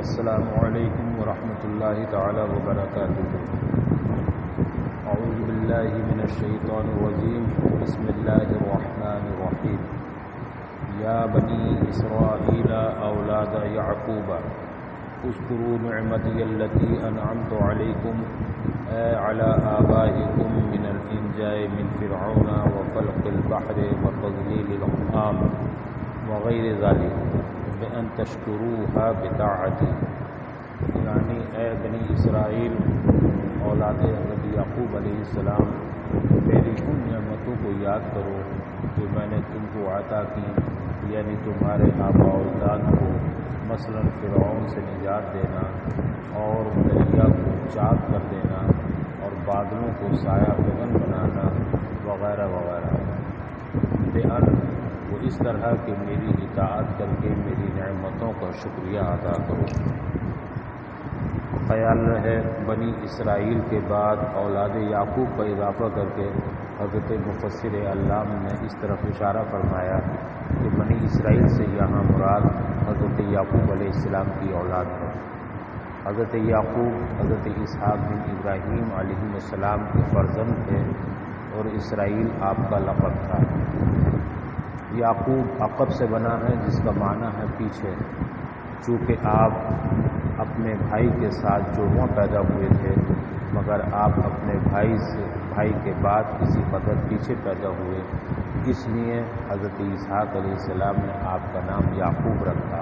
السلام علیکم ورحمۃ اللہ تعالی وبرکاتہ۔ اعوذ باللہ من الشیطان الرجیم، بسم اللہ الرحمن الرحیم۔ یا بنی اسرائیل اولاد یعقوب اذکروا نعمتی التی انعمت علیکم علی آبائکم من الانجاء من فرعون وفلق البحر وتضلیل الغمام وغیر ذلک بأن تشکروها بطاعتی، یعنی اے بنی اسرائیل اولاد حضرت یعقوب علیہ السلام، میری ان نعمتوں کو یاد کرو جو میں نے تم کو عطا کی، یعنی تمہارے آباء و اجداد کو، مثلا فرعون سے نجات دینا اور دریا کو چاک کر دینا اور بادلوں کو سایہ فگن بنانا وغیرہ وغیرہ، بأن وہ اس طرح کہ میری اطاعت کر کے میری نعمتوں کا شکریہ ادا کرو۔ خیال رہے بنی اسرائیل کے بعد اولاد یعقوب کا اضافہ کر کے حضرت مفسر علام نے اس طرف اشارہ فرمایا کہ بنی اسرائیل سے یہاں مراد حضرت یعقوب علیہ السلام کی اولاد ہے۔ حضرت یعقوب حضرت اسحاق بن ابراہیم علیہ السلام کے فرزند تھے اور اسرائیل آپ کا لقب تھا۔ یعقوب عقب سے بنا ہے جس کا معنی ہے پیچھے، چونکہ آپ اپنے بھائی کے ساتھ جڑواں پیدا ہوئے تھے، مگر آپ اپنے بھائی کے بعد کسی قدر پیچھے پیدا ہوئے، اس لیے حضرت اسحاق علیہ السلام نے آپ کا نام یعقوب رکھا۔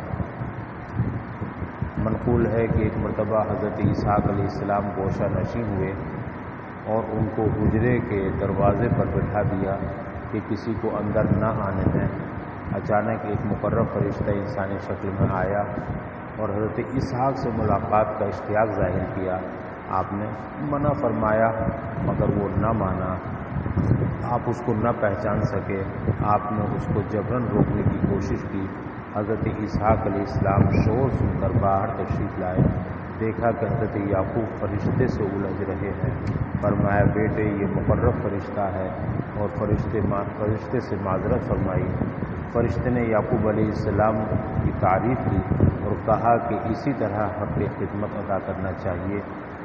منقول ہے کہ ایک مرتبہ حضرت اسحاق علیہ السلام گوشہ نشین ہوئے اور ان کو حجرے کے دروازے پر بٹھا دیا کہ کسی کو اندر نہ آنے دیں۔ اچانک ایک مقرب فرشتہ انسانی شکل میں آیا اور حضرت اسحاق سے ملاقات کا اشتیاق ظاہر کیا۔ آپ نے منع فرمایا مگر وہ نہ مانا، آپ اس کو نہ پہچان سکے۔ آپ نے اس کو جبراً روکنے کی کوشش کی۔ حضرت اسحاق علیہ السلام شور سن کر باہر تشریف لائے، دیکھا کہ حضرت یعقوب فرشتے سے الجھ رہے ہیں۔ فرمایا بیٹے یہ مقرب فرشتہ ہے، اور فرشتے سے معذرت فرمائی۔ فرشتے نے یعقوب علیہ السلام کی تعریف کی اور کہا کہ اسی طرح حق خدمت ادا کرنا چاہیے،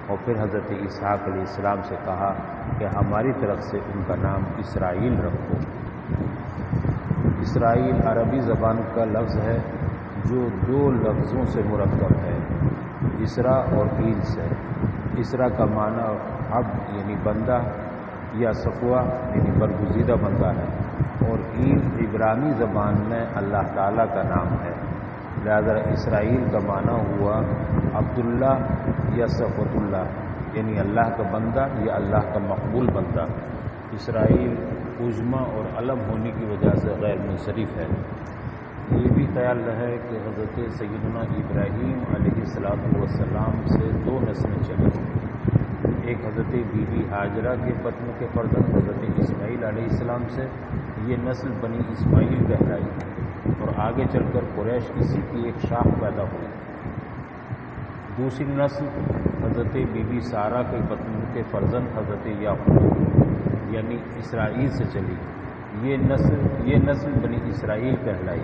اور پھر حضرت اسحاق علیہ السلام سے کہا کہ ہماری طرف سے ان کا نام اسرائیل رکھو۔ اسرائیل عربی زبان کا لفظ ہے جو دو لفظوں سے مرکب ہے، اسرا اور ایل سے۔ اسرا کا معنی عبد یعنی بندہ یا صفوہ یعنی برگزیدہ بندہ ہے، اور ایل عبرانی زبان میں اللہ تعالیٰ کا نام ہے، لہذا اسرائیل کا معنی ہوا عبداللہ یا صفوت اللہ، یعنی اللہ کا بندہ یا اللہ کا مقبول بندہ۔ اسرائیل عجمہ اور علم ہونے کی وجہ سے غیر منصرف ہے۔ یہ بھی خیال رہے کہ حضرت سیدنا ابراہیم علیہ السلام سے دو نسلیں چلی، ایک حضرت بی بی ہاجرہ کے بطن کے فرزند حضرت اسماعیل علیہ السلام سے، یہ نسل بنی اسماعیل کہلائی، اور آگے چل کر قریش اسی کی ایک شاخ پیدا ہوئی۔ دوسری نسل حضرت بی بی سارہ کے بطن کے فرزند حضرت یعقوب یعنی اسرائیل سے چلی، یہ نسل بنی اسرائیل کہلائی۔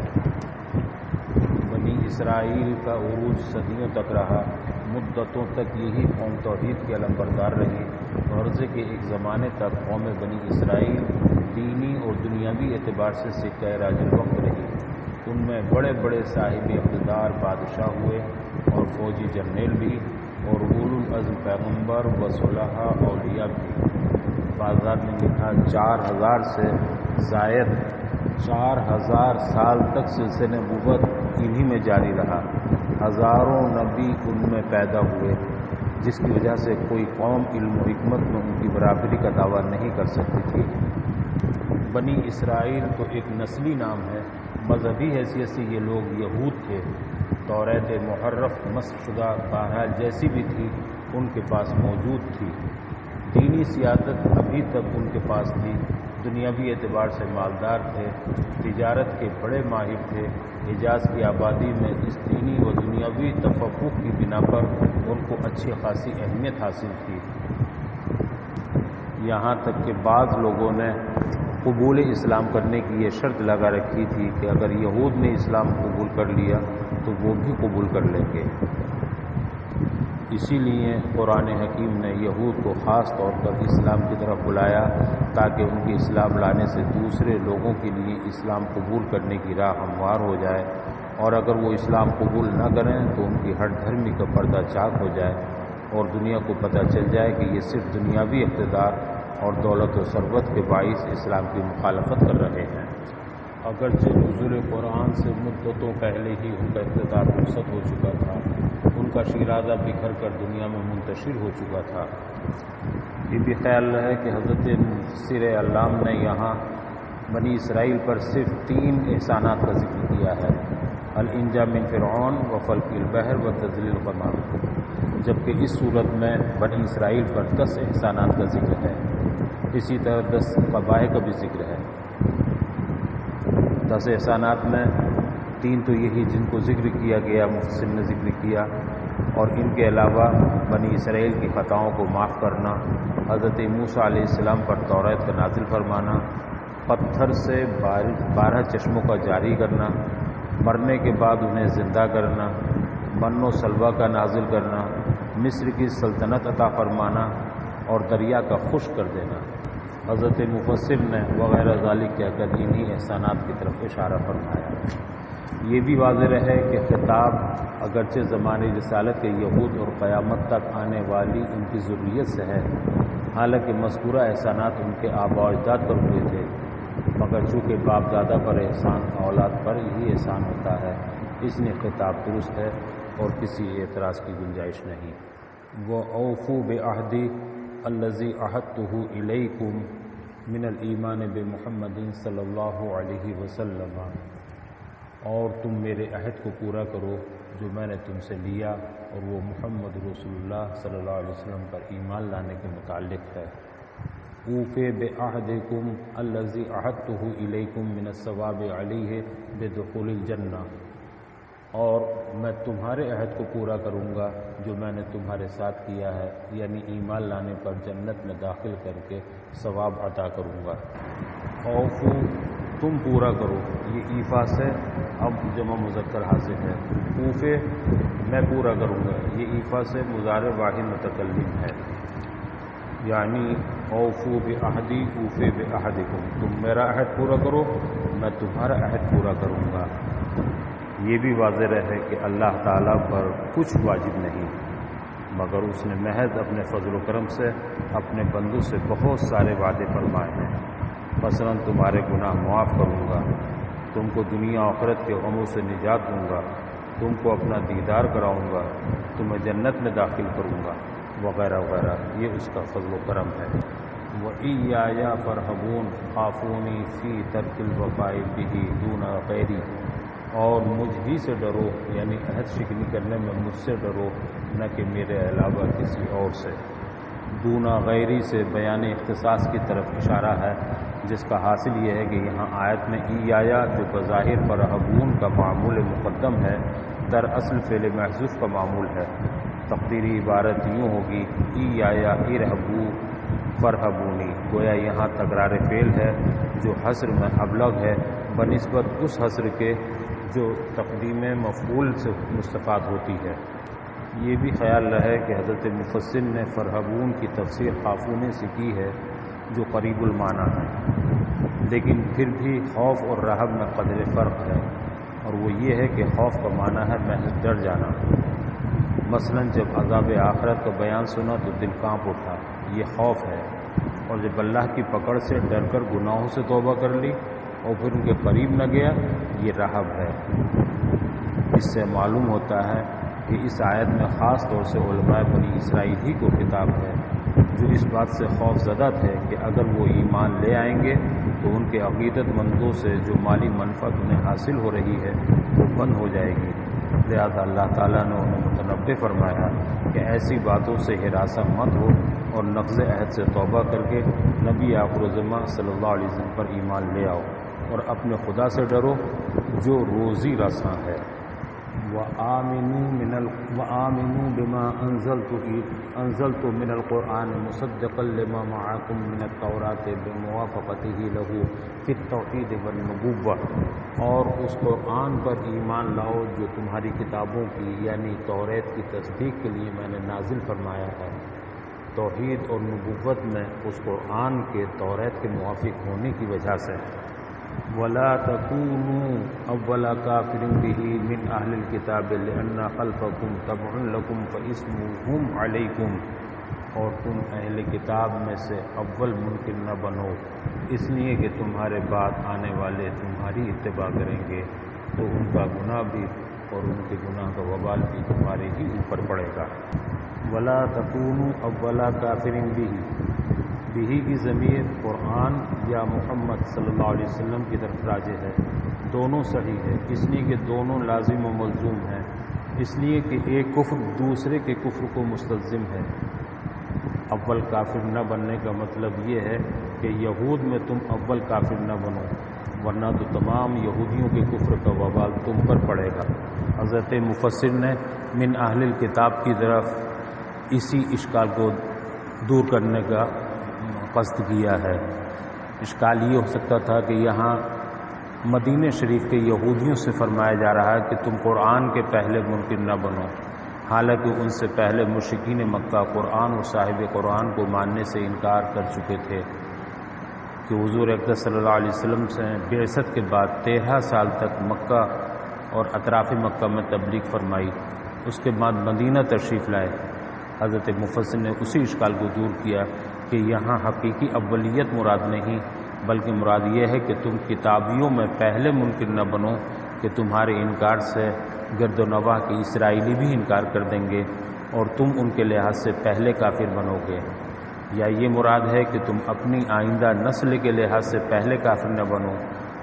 بنی اسرائیل کا عروج صدیوں تک رہا، مدتوں تک یہی قوم توحید کے علمبردار رہی، غرض کہ ایک زمانے تک قوم بنی اسرائیل دینی اور دنیاوی اعتبار سے سکہ راج الوقت رہی۔ ان میں بڑے بڑے صاحب اقتدار بادشاہ ہوئے اور فوجی جرنیل بھی، اور اولو العزم پیغمبر و صلحاء اولیاء بھی۔ بازار نے لکھا 4000 سے زائد 4000 سال تک سلسلہ نبوت انہی میں جاری رہا، ہزاروں نبی ان میں پیدا ہوئے، جس کی وجہ سے کوئی قوم علم و حکمت میں ان کی برابری کا دعویٰ نہیں کر سکتی تھی۔ بنی اسرائیل تو ایک نسلی نام ہے، مذہبی حیثیت سے یہ لوگ یہود تھے۔ توریت محرف مسخ شدہ بہرحال جیسی بھی تھی ان کے پاس موجود تھی، دینی سیادت ابھی تک ان کے پاس تھی، دنیاوی اعتبار سے مالدار تھے، تجارت کے بڑے ماہر تھے۔ حجاز کی آبادی میں اس دینی و دنیاوی تفوق کی بنا پر ان کو اچھی خاصی اہمیت حاصل تھی، یہاں تک کہ بعض لوگوں نے قبول اسلام کرنے کی یہ شرط لگا رکھی تھی کہ اگر یہود نے اسلام قبول کر لیا تو وہ بھی قبول کر لیں گے۔ اسی لیے قرآن حکیم نے یہود کو خاص طور پر اسلام کی طرف بلایا تاکہ ان کے اسلام لانے سے دوسرے لوگوں کے لیے اسلام قبول کرنے کی راہ ہموار ہو جائے، اور اگر وہ اسلام قبول نہ کریں تو ان کی ہر دھرمی کا پردہ چاک ہو جائے اور دنیا کو پتہ چل جائے کہ یہ صرف دنیاوی اقتدار اور دولت و ثروت کے باعث اسلام کی مخالفت کر رہے ہیں۔ اگرچہ نزول قرآن سے مدتوں پہلے ہی ان کا اقتدار رخصت ہو چکا تھا، ان کا شیرازہ بکھر کر دنیا میں منتشر ہو چکا تھا۔ یہ بھی خیال رہے کہ حضرت مفسر علام نے یہاں بنی اسرائیل پر صرف 3 احسانات کا ذکر کیا ہے: الانجا من فرعون و فلق البحر و تذلیل الغمام، جبکہ اس صورت میں بنی اسرائیل پر 10 احسانات کا ذکر ہے۔ اسی طرح 10 قبائل کا بھی ذکر ہے۔ 10 احسانات میں 3 تو یہی جن کو ذکر کیا گیا، مفسر نے ذکر کیا، اور ان کے علاوہ بنی اسرائیل کی خطاؤں کو معاف کرنا، حضرت موسیٰ علیہ السلام پر توریت کا نازل فرمانا، پتھر سے 12 چشموں کا جاری کرنا، مرنے کے بعد انہیں زندہ کرنا، من و سلوہ کا نازل کرنا، مصر کی سلطنت عطا فرمانا اور دریا کا خشک کر دینا۔ حضرت مفسر نے وغیرہ ذالک کہہ کر انہی احسانات کی طرف اشارہ فرمایا۔ یہ بھی واضح رہے کہ خطاب اگرچہ زمانے رسالت کے یہود اور قیامت تک آنے والی ان کی ذریت سے ہے، حالانکہ مذکورہ احسانات ان کے آباء و اجداد پر ہوئے تھے، مگر چونکہ باپ دادا پر احسان اولاد پر ہی احسان ہوتا ہے، اس لیے خطاب درست ہے اور کسی اعتراض کی گنجائش نہیں۔ وَأَوْفُوا بِعَهْدِي الَّذِي عَهَدتُّهُ إِلَيْكُمْ مِنَ الْإِيمَانِ بِمُحَمَّدٍ صلی اللہ علیہ وسلم، اور تم میرے عہد کو پورا کرو جو میں نے تم سے لیا، اور وہ محمد رسول اللہ صلی اللہ علیہ وسلم پر ایمان لانے کے متعلق ہے۔ اوفوا بعہدکم الذی عہدتہ الیکم من الثواب علیہ بدخول الجنہ، اور میں تمہارے عہد کو پورا کروں گا جو میں نے تمہارے ساتھ کیا ہے، یعنی ایمان لانے پر جنت میں داخل کر کے ثواب عطا کروں گا۔ اوفو، تم پورا کرو، یہ ایفا سے اب جمع مذکر حاصل ہے۔ اوفے، میں پورا کروں گا، یہ ایفا سے مضارع واحد متکلم ہے، یعنی اوفو بعہدی اوفے بعہدکم، تم میرا عہد پورا کرو، میں تمہارا عہد پورا کروں گا۔ یہ بھی واضح رہے کہ اللہ تعالیٰ پر کچھ واجب نہیں، مگر اس نے محض اپنے فضل و کرم سے اپنے بندوں سے بہت سارے وعدے فرمائے ہیں۔ مثلا تمہارے گناہ معاف کروں گا، تم کو دنیا آخرت کے غموں سے نجات دوں گا، تم کو اپنا دیدار کراؤں گا، تمہیں جنت میں داخل کروں گا، وغیرہ وغیرہ۔ یہ اس کا فضل و کرم ہے۔ وَإِيَّايَ فَارْهَبُونِ خَافُونِي فِي تَرْكِ الْوَفَاءِ بِهِ دُونَ غَيْرِي، اور مجھ ہی سے ڈرو، یعنی عہد شکنی کرنے میں مجھ سے ڈرو، نہ کہ میرے علاوہ کسی اور سے۔ دونا غیری سے بیان اختصاص کی طرف اشارہ ہے، جس کا حاصل یہ ہے کہ یہاں آیت میں ایایا جو بظاہر فرحبون کا معمول مقدم ہے، دراصل فعل محذوف کا معمول ہے۔ تقدیری عبارت یوں ہوگی ایایا ارہبو فرحبونی، گویا یہاں تکرار فعل ہے جو حصر میں ابلغ ہے بنسبت اس حصر کے جو تقدیم مفعول سے مستفاد ہوتی ہے۔ یہ بھی خیال رہے کہ حضرت مفسر نے فرحبون کی تفسیر خافونے سے کی ہے جو قریب المعنی ہے، لیکن پھر بھی خوف اور رہب میں قدر فرق ہے، اور وہ یہ ہے کہ خوف کا معنی ہے محض ڈر جانا۔ مثلا جب عذاب آخرت کا بیان سنا تو دل کانپ اٹھا، یہ خوف ہے، اور جب اللہ کی پکڑ سے ڈر کر گناہوں سے توبہ کر لی اور پھر ان کے قریب نہ گیا، یہ رہب ہے۔ اس سے معلوم ہوتا ہے کہ اس آیت میں خاص طور سے علماء بنی اسرائیل ہی کو خطاب ہے، جو اس بات سے خوف زدہ تھے کہ اگر وہ ایمان لے آئیں گے تو ان کے عقیدت مندوں سے جو مالی منفعت انہیں حاصل ہو رہی ہے وہ بند ہو جائے گی۔ لہذا اللہ تعالیٰ نے انہیں متنبہ فرمایا کہ ایسی باتوں سے ہراساں مت ہو اور نقض عہد سے توبہ کر کے نبی آخر الزماں صلی اللہ علیہ وسلم پر ایمان لے آؤ، اور اپنے خدا سے ڈرو جو روزی رساں ہے۔ وآمنوا بما أنزلت من القرآن مصدقا لما معكم من التوراة بموافقته له في التوحید والنبوة، اور اس قرآن پر ایمان لاؤ جو تمہاری کتابوں کی یعنی توریت کی تصدیق کے لیے میں نے نازل فرمایا ہے، توحید اور نبوت میں اس قرآن کے توریت کے موافق ہونے کی وجہ سے۔ وَلَا تَكُونُوا أَوَّلَ كَافِرٍ بِهِ مِنْ أَهْلِ الْكِتَابِ لِأَنَّ خَلْفَكُمْ تَبْعٌ لَكُمْ فَإِسْمُهُمْ عَلَيْكُمْ، اور تم اہل کتاب میں سے اول منکر نہ بنو اس لیے کہ تمہارے بعد آنے والے تمہاری اتباع کریں گے تو ان کا گناہ بھی اور ان کے گناہ کا وبال بھی تمہارے ہی اوپر پڑے گا۔ وَلَا تَكُونُوا أَوَّلَ كَافِرٍ بِهِ، بِهِ کی ضمیر قرآن یا محمد صلی اللہ علیہ وسلم کی طرف راجع ہے، دونوں صحیح ہے اس لیے کہ دونوں لازم و ملزوم ہیں، اس لیے کہ ایک کفر دوسرے کے کفر کو مستلزم ہے۔ اول کافر نہ بننے کا مطلب یہ ہے کہ یہود میں تم اول کافر نہ بنو، ورنہ تو تمام یہودیوں کے کفر کا وبال تم پر پڑے گا۔ حضرت مفسر نے من اہل الکتاب کی طرف اسی اشکال کو دور کرنے کا قصد کیا ہے۔ اشکال یہ ہو سکتا تھا کہ یہاں مدینہ شریف کے یہودیوں سے فرمایا جا رہا ہے کہ تم قرآن کے پہلے منکر نہ بنو، حالانکہ ان سے پہلے مشرکین مکہ قرآن اور صاحب قرآن کو ماننے سے انکار کر چکے تھے کہ حضور اقدس صلی اللہ علیہ وسلم سے بعثت کے بعد 13 سال تک مکہ اور اطراف مکہ میں تبلیغ فرمائی، اس کے بعد مدینہ تشریف لائے۔ حضرت مفسر نے اسی اشکال کو دور کیا کہ یہاں حقیقی اولیت مراد نہیں بلکہ مراد یہ ہے کہ تم کتابیوں میں پہلے منکر نہ بنو کہ تمہارے انکار سے گرد و نواح کے اسرائیلی بھی انکار کر دیں گے اور تم ان کے لحاظ سے پہلے کافر بنو گے، یا یہ مراد ہے کہ تم اپنی آئندہ نسل کے لحاظ سے پہلے کافر نہ بنو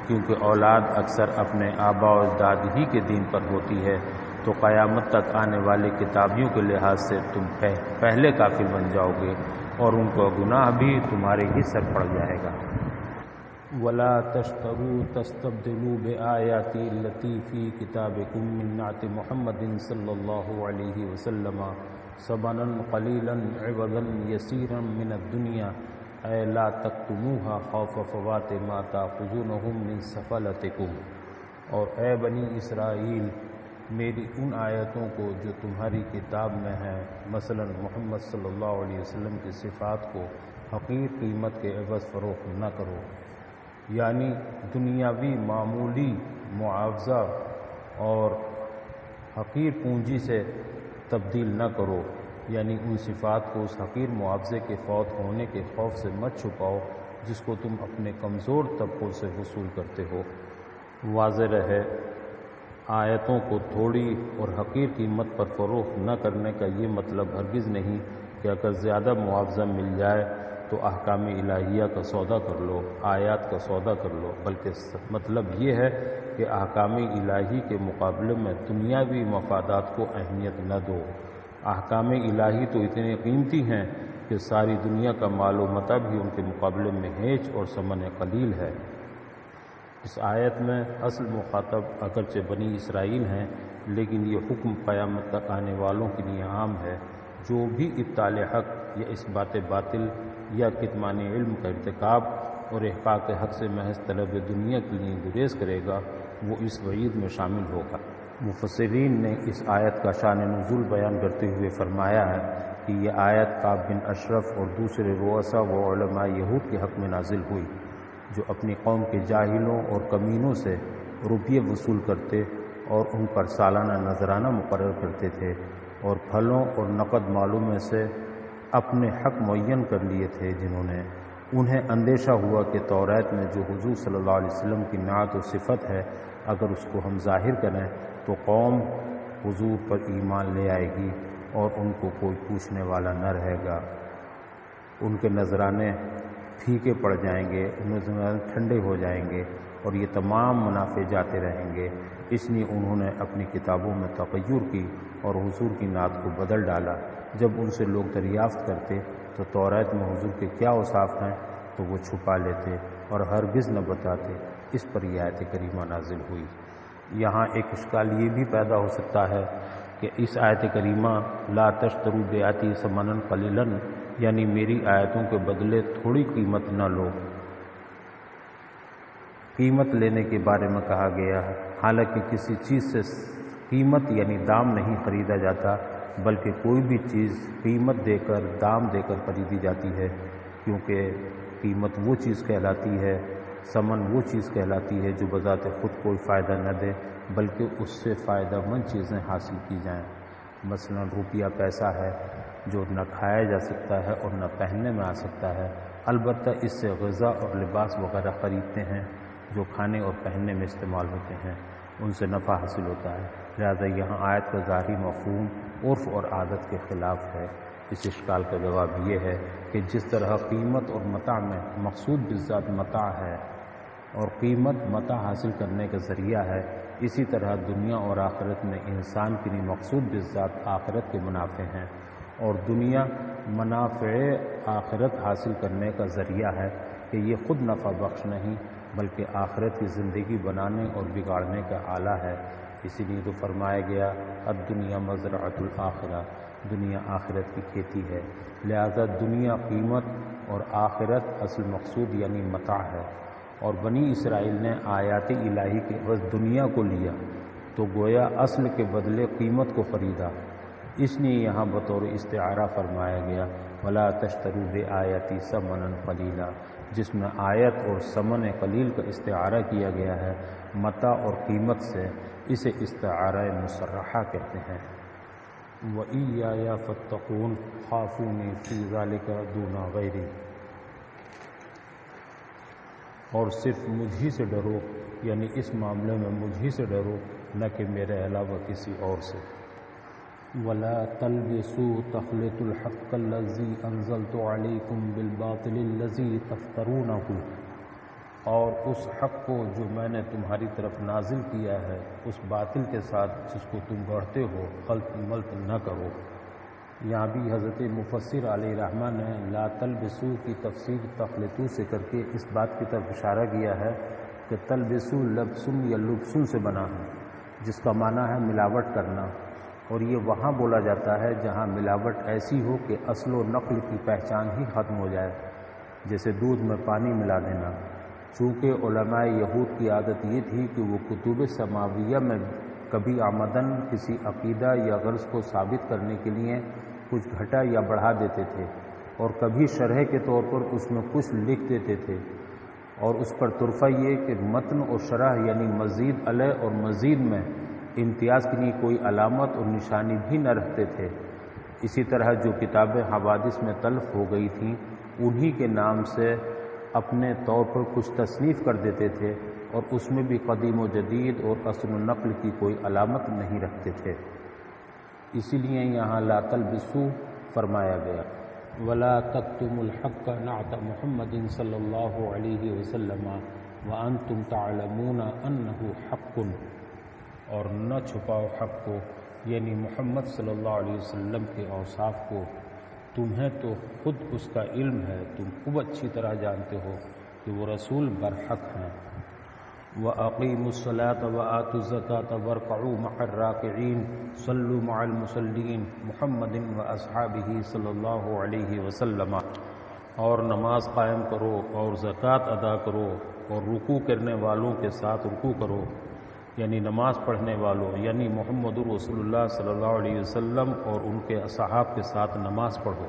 کیونکہ اولاد اکثر اپنے آباء و اجداد ہی کے دین پر ہوتی ہے، تو قیامت تک آنے والے کتابیوں کے لحاظ سے تم پہلے کافر بن جاؤ گے اور ان کا گناہ بھی تمہارے ہی سر پڑ جائے گا۔ وَلَا تَشْتَرُوا تَسْتَبْدِلُوا بِآيَاتِي الَّتِي فِي كِتَابِكُم مِّن نَّعْتِ مُحَمَّدٍ صلی اللہ علیہ وسلم ثَمَنًا قَلِيلًا عِوَضًا يَسِيرًا مِّنَ الدُّنْيَا أَيْ لَا تَكْتُمُوهَا خَوْفَ فَوَاتِ مَا تَأْخُذُونَهُ مِّن سَفَلَتِكُمْ، اور اے بنی اسرائیل میری ان آیتوں کو جو تمہاری کتاب میں ہیں مثلا محمد صلی اللہ علیہ وسلم کی صفات کو حقیر قیمت کے عوض فروخت نہ کرو، یعنی دنیاوی معمولی معاوضہ اور حقیر پونجی سے تبدیل نہ کرو، یعنی ان صفات کو اس حقیر معاوضے کے فوت ہونے کے خوف سے مت چھپاؤ جس کو تم اپنے کمزور طبقوں سے وصول کرتے ہو۔ واضح رہے آیتوں کو تھوڑی اور حقیر قیمت پر فروخت نہ کرنے کا یہ مطلب ہرگز نہیں کہ اگر زیادہ معاوضہ مل جائے تو احکام الہیہ کا سودا کر لو، آیات کا سودا کر لو، بلکہ مطلب یہ ہے کہ احکام الہی کے مقابلے میں دنیاوی مفادات کو اہمیت نہ دو۔ احکام الہی تو اتنے قیمتی ہیں کہ ساری دنیا کا مال و متاع بھی ان کے مقابلے میں ہیچ اور ثمن قلیل ہے۔ اس آیت میں اصل مخاطب اگرچہ بنی اسرائیل ہیں لیکن یہ حکم قیامت تک آنے والوں کے لیے عام ہے۔ جو بھی ابطال حق یا اثبات باطل یا کتمان علم کا ارتکاب اور احقاق حق سے محض طلب دنیا کے لیے گریز کرے گا وہ اس وعید میں شامل ہوگا۔ مفسرین نے اس آیت کا شان نزول بیان کرتے ہوئے فرمایا ہے کہ یہ آیت کعب بن اشرف اور دوسرے رؤساء و علماء یہود کے حق میں نازل ہوئی جو اپنی قوم کے جاہلوں اور کمینوں سے روپیے وصول کرتے اور ان پر سالانہ نذرانہ مقرر کرتے تھے اور پھلوں اور نقد مالوں میں سے اپنے حق معین کر لیے تھے انہیں اندیشہ ہوا کہ توریت میں جو حضور صلی اللہ علیہ وسلم کی نعت و صفت ہے اگر اس کو ہم ظاہر کریں تو قوم حضور پر ایمان لے آئے گی اور ان کو کوئی پوچھنے والا نہ رہے گا، ان کے نذرانے پھیکے پڑ جائیں گے، نذرانے ٹھنڈے ہو جائیں گے اور یہ تمام منافع جاتے رہیں گے۔ اس لیے انہوں نے اپنی کتابوں میں تغیر کی اور حضور کی نعت کو بدل ڈالا۔ جب ان سے لوگ دریافت کرتے تو توریت میں حضور کے کیا اوصاف ہیں تو وہ چھپا لیتے اور ہرگز نہ بتاتے۔ اس پر یہ آیت کریمہ نازل ہوئی۔ یہاں ایک اشکال یہ بھی پیدا ہو سکتا ہے کہ اس آیت کریمہ لا تشتروا بآیاتی ثمنا قلیلا یعنی میری آیتوں کے بدلے تھوڑی قیمت نہ لو، قیمت لینے کے بارے میں کہا گیا ہے، حالانکہ کسی چیز سے قیمت یعنی دام نہیں خریدا جاتا، بلکہ کوئی بھی چیز قیمت دے کر دام دے کر خریدی جاتی ہے، کیونکہ قیمت وہ چیز کہلاتی ہے، ثمن وہ چیز کہلاتی ہے جو بذات خود کوئی فائدہ نہ دے بلکہ اس سے فائدہ مند چیزیں حاصل کی جائیں۔ مثلا روپیہ پیسہ ہے جو نہ کھایا جا سکتا ہے اور نہ پہننے میں آ سکتا ہے، البتہ اس سے غذا اور لباس وغیرہ خریدتے ہیں جو کھانے اور پہننے میں استعمال ہوتے ہیں، ان سے نفع حاصل ہوتا ہے۔ لہذا یہاں آیت کا ظاہری مفہوم عرف اور عادت کے خلاف ہے۔ اس اشکال کا جواب یہ ہے کہ جس طرح قیمت اور متاع میں مقصود بالذات متاع ہے اور قیمت متاع حاصل کرنے کا ذریعہ ہے، اسی طرح دنیا اور آخرت میں انسان کے لیے مقصود بالذات آخرت کے منافع ہیں اور دنیا منافع آخرت حاصل کرنے کا ذریعہ ہے کہ یہ خود نفع بخش نہیں بلکہ آخرت کی زندگی بنانے اور بگاڑنے کا آلہ ہے۔ اسی لیے تو فرمایا گیا الدنیا مزرعۃ الآخرہ، دنیا آخرت کی کھیتی ہے، لہذا دنیا قیمت اور آخرت اصل مقصود یعنی متاع ہے۔ اور بنی اسرائیل نے آیات الہی کے عوض دنیا کو لیا تو گویا اصل کے بدلے قیمت کو خریدا، اس لیے یہاں بطور استعارہ فرمایا گیا ولا تشتروا بآیاتی ثمنا قلیلا، جس میں آیت اور ثمن قلیل کا استعارہ کیا گیا ہے متاع اور قیمت سے، اسے استعارہ مصرحہ کہتے ہیں۔ وَإِيَّايَ فَاتَّقُونِ خَافُونِي فِي ذَلِكَ دُونَ غَيْرِي، اور صرف مجھ سے ڈرو، یعنی اس معاملے میں مجھ سے ڈرو نہ کہ میرے علاوہ کسی اور سے۔ وَلَا تَلْبِسُوا تَخْلِطُوا الْحَقَّ الَّذِي أَنزَلْتُ عَلَيْكُمْ بِالْبَاطِلِ الَّذِي تَفْتَرُونَهُ، اور اس حق کو جو میں نے تمہاری طرف نازل کیا ہے اس باطل کے ساتھ جس کو تم گڑھتے ہو، خلط ملط نہ کرو۔ یہاں بھی حضرت مفسر علیہ رحمہ نے لا تلبسو کی تفسیر تخلطو سے کر کے اس بات کی طرف اشارہ کیا ہے کہ تلبسو لبسن یا لبسن سے بنا ہے، جس کا معنی ہے ملاوٹ کرنا، اور یہ وہاں بولا جاتا ہے جہاں ملاوٹ ایسی ہو کہ اصل و نقل کی پہچان ہی ختم ہو جائے، جیسے دودھ میں پانی ملا دینا۔ چونکہ علماء یہود کی عادت یہ تھی کہ وہ کتب سماویہ میں کبھی آمدن کسی عقیدہ یا غرض کو ثابت کرنے کے لیے کچھ گھٹا یا بڑھا دیتے تھے، اور کبھی شرح کے طور پر اس میں کچھ لکھ دیتے تھے، اور اس پر طرفہ یہ کہ متن اور شرح یعنی مزید علیہ اور مزید میں امتیاز کے لیے کوئی علامت اور نشانی بھی نہ رکھتے تھے۔ اسی طرح جو کتابیں حوادث میں تلف ہو گئی تھیں انہی کے نام سے اپنے طور پر کچھ تصنیف کر دیتے تھے، اور اس میں بھی قدیم و جدید اور اصل و نقل کی کوئی علامت نہیں رکھتے تھے۔ اسی لیے یہاں لا تلبسو فرمایا گیا ولا تکتموا الحق نعت محمد صلی اللہ علیہ وسلم وانتم تعلمون انہ حق، اور نہ چھپاؤ حق کو یعنی محمد صلی اللہ علیہ وسلم کے اوصاف کو، تمہیں تو خود اس کا علم ہے، تم خوب اچھی طرح جانتے ہو کہ وہ رسول برحق ہیں۔ وَأَقِيمُوا الصَّلَاةَ وَآتُوا الزَّكَاةَ وَارْكَعُوا مَعَ الرَّاكِعِينَ صَلُّوا مَعَ الْمُصَلِّينَ محمد وَأَصْحَابِهِ صلی اللہ علیہ وسلم، اور نماز قائم کرو اور زکوٰۃ ادا کرو اور رکوع کرنے والوں کے ساتھ رکوع کرو، یعنی نماز پڑھنے والوں یعنی محمد رسول اللہ صلی اللہ علیہ وسلم اور ان کے اصحاب کے ساتھ نماز پڑھو۔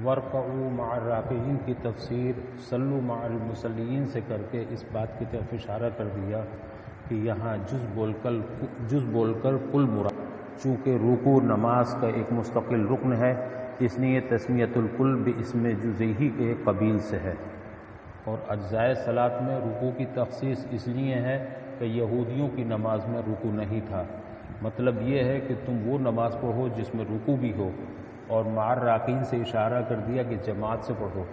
وَارْكَعُوا مَعَ الرَّاكِعِينَ کی تفسیر صلوا مع المصلین سے کر کے اس بات کی طرف اشارہ کر دیا کہ یہاں جز بول کر کل مراد، چونکہ رکوع نماز کا ایک مستقل رکن ہے، اس لیے تسمیت الکل باسم جزئی کے قبیل سے ہے۔ اور اجزائے صلاۃ میں رکوع کی تخصیص اس لیے ہے کہ یہودیوں کی نماز میں رکوع نہیں تھا، مطلب یہ ہے کہ تم وہ نماز پڑھو جس میں رکوع بھی ہو، اور مع الراکعین سے اشارہ کر دیا کہ جماعت سے پڑھو۔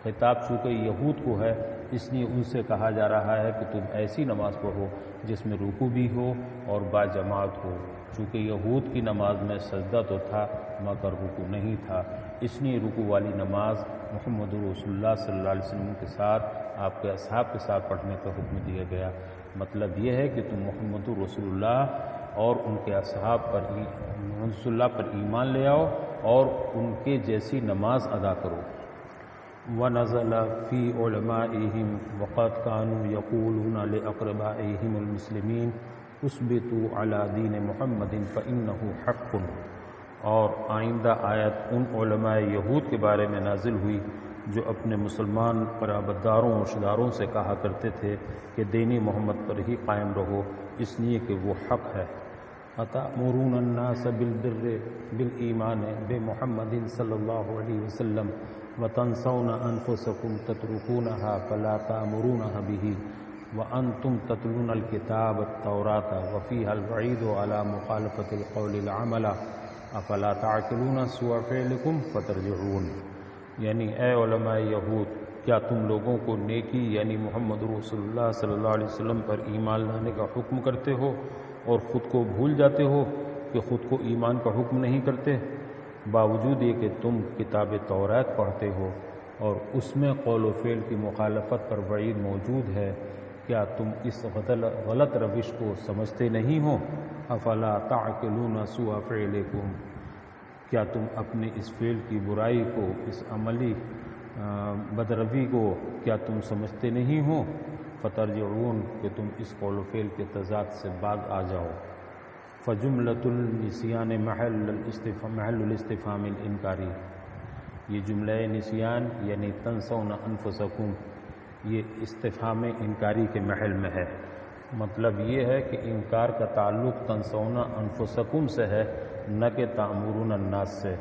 خطاب چونکہ یہود کو ہے اس لیے ان سے کہا جا رہا ہے کہ تم ایسی نماز پڑھو جس میں رکوع بھی ہو اور با جماعت ہو، چونکہ یہود کی نماز میں سجدہ تو تھا مگر رکوع نہیں تھا، اس لیے رکوع والی نماز محمد رسول اللہ صلی اللہ علیہ وسلم کے ساتھ آپ کے اصحاب کے ساتھ پڑھنے کا حکم دیا گیا۔ مطلب یہ ہے کہ تم محمد رسول اللہ اور ان کے اصحاب پر رسول اللہ پر ایمان لے آؤ اور ان کے جیسی نماز ادا کرو۔ وَنَزَلَ فِي عُلَمَائِهِمْ وَقَدْ كَانُوا يَقُولُونَ لِأَقْرَبَائِهِمُ الْمُسْلِمِينَ اثْبِتُوا عَلَى دِينِ مُحَمَّدٍ فَإِنَّهُ حَقٌّ، اور آئندہ آیت ان علماء یہود کے بارے میں نازل ہوئی جو اپنے مسلمان قرابتداروں و رشتہ داروں سے کہا کرتے تھے کہ دین محمد پر ہی قائم رہو، اس لیے کہ وہ حق ہے۔ أَتَأْمُرُونَ النَّاسَ بِالْبِرِّ بِالْإِيمَانِ بِمُحَمَّدٍ صلی اللہ علیہ وسلم وَتَنْسَوْنَ أَنفُسَكُمْ تَتْرُكُونَهَا فَلَا تَأْمُرُونَهَا بِهِ وَأَنْتُمْ تَتْلُونَ الْكِتَابَ التَّوْرَاةَ وَفِيهَا الْوَعِيدُ عَلَى مُخَالَفَةِ الْقَوْلِ الْعَمَلَ أَفَلَا تَعْقِلُونَ سُوءَ فِعْلِكُمْ فَتَرْجِعُونَ، یعنی اے علماء یہود، کیا تم لوگوں کو نیکی یعنی محمد رسول اللہ صلی اللہ علیہ وسلم پر ایمان لانے کا حکم کرتے ہو اور خود کو بھول جاتے ہو کہ خود کو ایمان کا حکم نہیں کرتے، باوجود یہ کہ تم کتاب تورات پڑھتے ہو اور اس میں قول و فعل کی مخالفت پر وعید موجود ہے؟ کیا تم اس غلط روش کو سمجھتے نہیں ہو؟ افلا تعقلون سوء فعلکم، کیا تم اپنے اس فعل کی برائی کو، اس عملی بدروی کو کیا تم سمجھتے نہیں ہو؟ فترجعون، کہ تم اس قول و فعل کے تضاد سے باز آ جاؤ۔ فجملۃ النسیان محل الاستفہام الانکاری، یہ جملہ نسیان یعنی تنسون انفسکم، یہ استفہام انکاری کے محل میں ہے۔ مطلب یہ ہے کہ انکار کا تعلق تنسون انفسکم سے ہے، نہ کہ تأمرون الناس سے،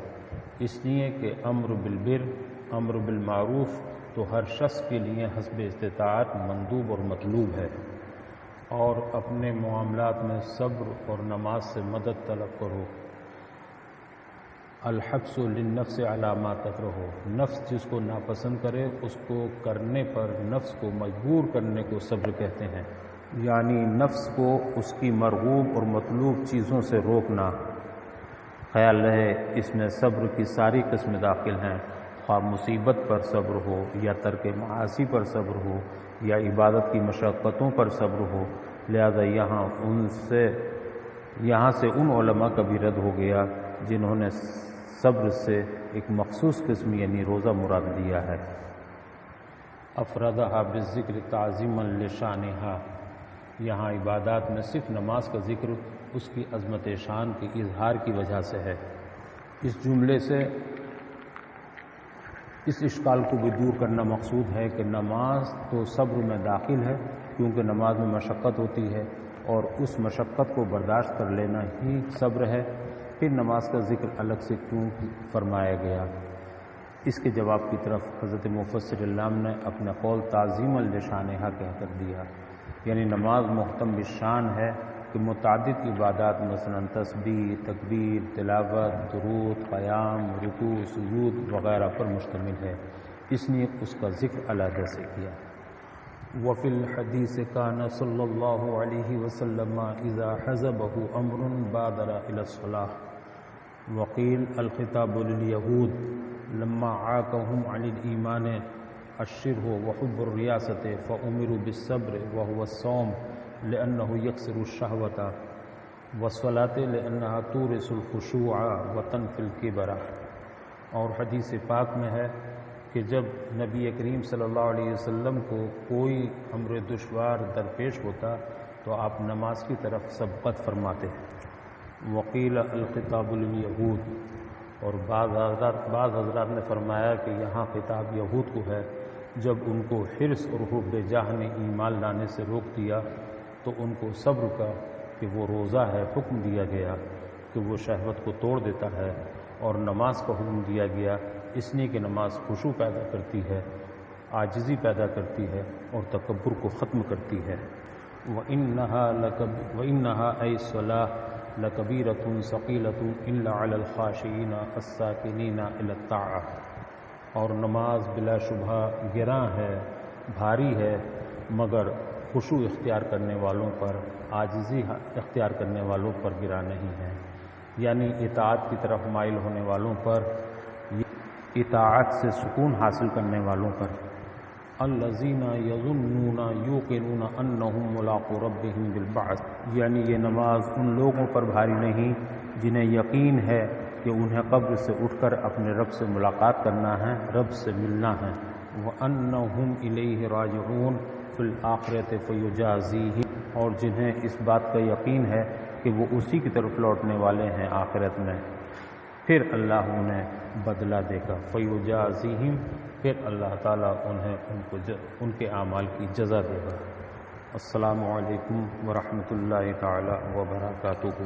اس لیے کہ امر بالبر، امر بالمعروف تو ہر شخص کے لیے حسب استطاعت مندوب اور مطلوب ہے، اور اپنے معاملات میں صبر اور نماز سے مدد طلب کرو۔ الحبس للنفس علی ما تکرہ، نفس جس کو ناپسند کرے اس کو کرنے پر نفس کو مجبور کرنے کو صبر کہتے ہیں، یعنی نفس کو اس کی مرغوب اور مطلوب چیزوں سے روکنا۔ خیال رہے اس میں صبر کی ساری قسمیں داخل ہیں، خواہ مصیبت پر صبر ہو یا ترک معاصی پر صبر ہو یا عبادت کی مشقتوں پر صبر ہو۔ لہذا یہاں سے ان علماء کا بھی رد ہو گیا جنہوں نے صبر سے ایک مخصوص قسم یعنی روزہ مراد لیا ہے۔ افردہ بالذکر تعظیما لشانہا، یہاں عبادات میں صرف نماز کا ذکر اس کی عظمت شان کے اظہار کی وجہ سے ہے۔ اس جملے سے اس اشکال کو بھی دور کرنا مقصود ہے کہ نماز تو صبر میں داخل ہے، کیونکہ نماز میں مشقت ہوتی ہے اور اس مشقت کو برداشت کر لینا ہی صبر ہے، پھر نماز کا ذکر الگ سے کیوں فرمایا گیا؟ اس کے جواب کی طرف حضرت مفسر علام نے اپنا قول تعظیم لشانہا کہہ کر دیا، یعنی نماز محتم بالشان ہے کہ متعدد عبادات مثلا تسبیح، تکبیر، تلاوت، درود، قیام، رکوع، سجود وغیرہ پر مشتمل ہے، اس لیے اس کا ذکر علیحدہ سے کیا۔ وفی الحدیث کان صلی اللہ علیہ وسلم اذا حزبہ امر بادر الی الصلاۃ، وقیل الخطاب للیہود لما عاقہم عن الایمان الشرہ وحب الریاست فامروا بالصبر وهو الصوم لأنه يكسر الشهوة، والصلاة لأنها تورث الخشوع وتنفي الكبر۔ اور حدیث پاک میں ہے کہ جب نبی کریم صلی اللہ علیہ وسلم کو کوئی امر دشوار درپیش ہوتا تو آپ نماز کی طرف سبقت فرماتے۔ وقیل الخطاب للیہود، اور بعض حضرات نے فرمایا کہ یہاں خطاب یہود کو ہے، جب ان کو حرص اور حب جاہ نے ایمان لانے سے روک دیا تو ان کو صبر کا کہ وہ روزہ ہے حکم دیا گیا کہ وہ شہوت کو توڑ دیتا ہے، اور نماز کا حکم دیا گیا اس لیے کہ نماز خشوع پیدا کرتی ہے، عاجزی پیدا کرتی ہے اور تکبر کو ختم کرتی ہے۔ وَإِنَّهَا أَيْ الصَّلَاةُ لَكَبِيرَةٌ ثَقِيلَةٌ إِلَّا عَلَى الْخَاشِعِينَ السَّاكِنِينَ إِلَى الطَّاعَةِ، اور نماز بلا شبہ گراں ہے، بھاری ہے، مگر خشوع اختیار کرنے والوں پر، عاجزی اختیار کرنے والوں پر گراں نہیں ہے، یعنی اطاعت کی طرف مائل ہونے والوں پر، اطاعت سے سکون حاصل کرنے والوں پر۔ الذین یظنون یوقنون انہم ملاقو ربہم بالبعث، یعنی یہ نماز ان لوگوں پر بھاری نہیں جنہیں یقین ہے کہ انہیں قبر سے اٹھ کر اپنے رب سے ملاقات کرنا ہے، رب سے ملنا ہے۔ وَأَنَّهُمْ إِلَيْهِ رَاجِعُونَ فِي الْآخِرَةِ فَيُجَازِيهِمْ، اور جنہیں اس بات کا یقین ہے کہ وہ اسی کی طرف لوٹنے والے ہیں آخرت میں، پھر اللہ انہیں بدلہ دے گا۔ فَيُجَازِيهِمْ، پھر اللہ تعالیٰ انہیں ان کے اعمال کی جزا دے گا۔ السلام علیکم ورحمۃ اللہ تعالی وبرکاتہ۔